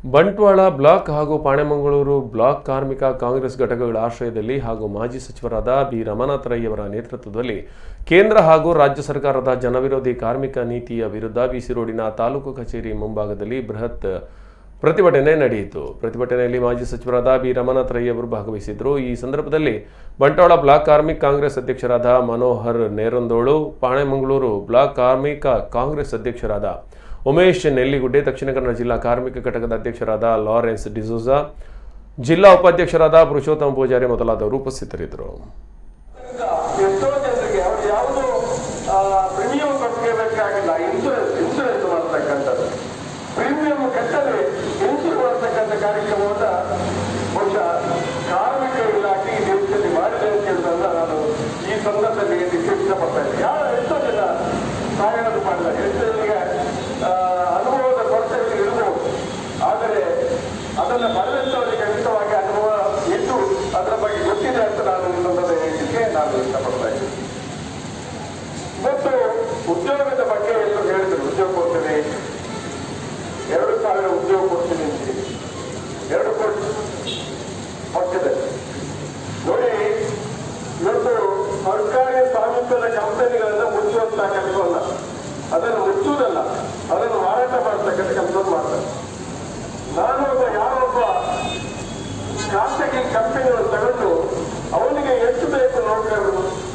Bantwal block ಹಾಗೂ Panemangalore block ಕಾರ್ಮಿಕ ಕಾಂಗ್ರೆಸ್ ಘಟಕಗಳ ಆಶ್ರಯದಲ್ಲಿ ಹಾಗೂ ಮಾಜಿ ಸಚಿವರಾದ ಬಿ ರಮನಾಥ ರೈ ಅವರ ನೇತೃತ್ವದಲ್ಲಿ ಕೇಂದ್ರ ಹಾಗೂ ರಾಜ್ಯ ಸರ್ಕಾರದ ಜನವಿರೋಧಿ ಕಾರ್ಮಿಕ ನೀತಿಯ ವಿರುದ್ಧ ಬಿಸಿ ರೋಡಿನ ತಾಲೂಕು ಕಚೇರಿ ಮುಂಭಾಗದಲ್ಲಿ ಬೃಹತ್ ಪ್ರತಿಭಟನೆ ನಡೆಯಿತು. ಪ್ರತಿಭಟನೆಯಲ್ಲಿ ಮಾಜಿ ಸಚಿವರಾದ ಬಿ ರಮನಾಥ ರೈ ಅವರು ಭಾಗವಹಿಸಿದ್ದರು. ಈ ಸಂದರ್ಭದಲ್ಲಿ ಬಂಟ್ವಾಳ ಬ್ಲಾಕ್ ಕಾರ್ಮಿಕ ಕಾಂಗ್ರೆಸ್ ಅಧ್ಯಕ್ಷರಾದ ಮನೋಹರ್ ನೇರಂದೋಳು, ಪಾಣೆಮಂಗಳೂರು ಬ್ಲಾಕ್ ಕಾರ್ಮಿಕ ಕಾಂಗ್ರೆಸ್ ಅಧ್ಯಕ್ಷರಾದ ಉಮೇಶ್ ನೆಲ್ಲಿಗುಡ್ಡೆ, ದಕ್ಷಿಣ ಕನ್ನಡ ಜಿಲ್ಲಾ ಕಾರ್ಮಿಕ ಘಟಕದ ಅಧ್ಯಕ್ಷರಾದ ಲಾರೆನ್ಸ್ ಡಿಸೋಜಾ, ಜಿಲ್ಲಾ ಉಪಾಧ್ಯಕ್ಷರಾದ ಪುರುಷೋತ್ತಮ ಪೂಜಾರಿ ಮೊದಲಾದವರು ಉಪಸ್ಥಿತರಿದ್ದರು. ಕಾರ್ಮಿಕ ಇಲಾಖೆ ಈ ದೇಶದಲ್ಲಿ ಮಾಡಿದೆ ಅಂತ ಹೇಳಿದ್ರಲ್ಲ, ನಾನು ಈ ಸಂದರ್ಭದಲ್ಲಿ ಇಷ್ಟಪಡ್ತಾ ಇದ್ದೀನಿ. ಎಷ್ಟೋ ಜನ ಸಹಾಯವನ್ನು ಮಾಡಿದ್ದಾರೆ, ಎಷ್ಟೋ ಜನರಿಗೆ ಅನುಭವದ ಕೊರತೆಗಳು ಇರಬಹುದು. ಆದರೆ ಅದನ್ನು ಬರೆದಂಥವರಿಗೆ ಖಂಡಿತವಾಗಿ ಅನುಭವ ಇದ್ದು ಅದರ ಬಗ್ಗೆ ಗೊತ್ತಿದೆ ಅಂತ ನಾನು ಈ ಸಂದರ್ಭ ಹೇಳಲಿಕ್ಕೆ ನಾನು ಇಷ್ಟಪಡ್ತಾ ಇದ್ದೀನಿ. ಮತ್ತು ಉದ್ಯೋಗದ ಬಗ್ಗೆ ಎಲ್ಲರೂ ಹೇಳಿದ್ರು, ಉದ್ಯೋಗ ಕೊಡ್ತೇನೆ, 2,000 ಉದ್ಯೋಗ ಕೊಡ್ತೀನಿ ಅಂತ 2 ಕೋಟಿ ಪಕ್ಷದ ನೋಡಿ. ಇವತ್ತು ಸರ್ಕಾರಿ ಸ್ವಾಮಿತ್ವದ ಕಂಪನಿಗಳನ್ನ ಮುಚ್ಚುವಂತಹ ಕೆಲಸವಲ್ಲ, ಅದನ್ನು ಮುಚ್ಚುವುದಲ್ಲ, ಅದನ್ನು